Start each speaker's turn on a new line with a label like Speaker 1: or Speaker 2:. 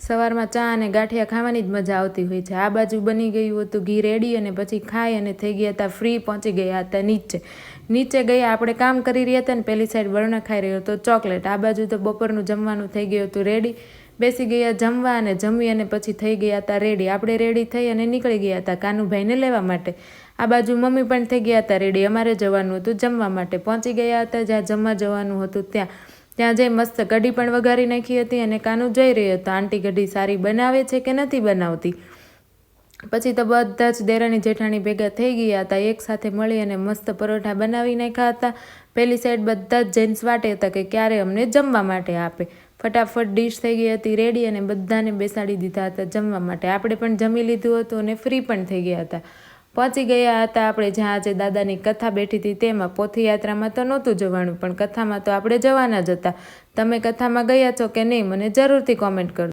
Speaker 1: સવારમાં ચા અને ગાંઠિયા ખાવાની જ મજા આવતી હોય છે। આ બાજુ બની ગયું હતું ઘી રેડી અને પછી ખાઈ અને થઈ ગયા હતા ફ્રી, પહોંચી ગયા હતા નીચે ગયા આપણે કામ કરી રહ્યા હતા ને પેલી સાઈડ વરુણ ખાઈ રહ્યો હતો ચોકલેટ। આ બાજુ તો બપોરનું જમવાનું થઈ ગયું હતું રેડી, બેસી ગયા જમવા અને જમી અને પછી થઈ ગયા હતા રેડી। આપણે રેડી થઈ અને નીકળી ગયા હતા કાનુભાઈને લેવા માટે। આ બાજુ મમ્મી પણ થઈ ગયા હતા રેડી, અમારે જવાનું હતું જમવા માટે। પહોંચી ગયા હતા જ્યાં જમવા જવાનું હતું ત્યાં જઈ મસ્ત કઢી પણ વઘારી નાખી હતી અને કાનું જોઈ રહ્યો હતો આંટી કઢી સારી બનાવે છે કે નથી બનાવતી। પછી તો બધા જ દેરાણી જેઠાણી ભેગા થઈ ગયા હતા, એક સાથે મળી અને મસ્ત પરોઠા બનાવી નાખ્યા હતા। પેલી સાઈડ બધા જ જેન્ટ્સ વાટે હતા કે ક્યારે અમને જમવા માટે આપે। ફટાફટ ડીશ થઈ ગઈ હતી રેડી અને બધાને બેસાડી દીધા હતા જમવા માટે। આપણે પણ જમી લીધું હતું અને ફ્રી પણ થઈ ગયા હતા। પહોંચી ગયા હતા આપણે જ્યાં આજે દાદાની કથા બેઠી હતી તેમાં। પોથીયાત્રામાં તો નહોતું જવાનું પણ કથામાં તો આપણે જવાના જ હતા। તમે કથામાં ગયા છો કે નહીં મને જરૂરથી કોમેન્ટ કરજો।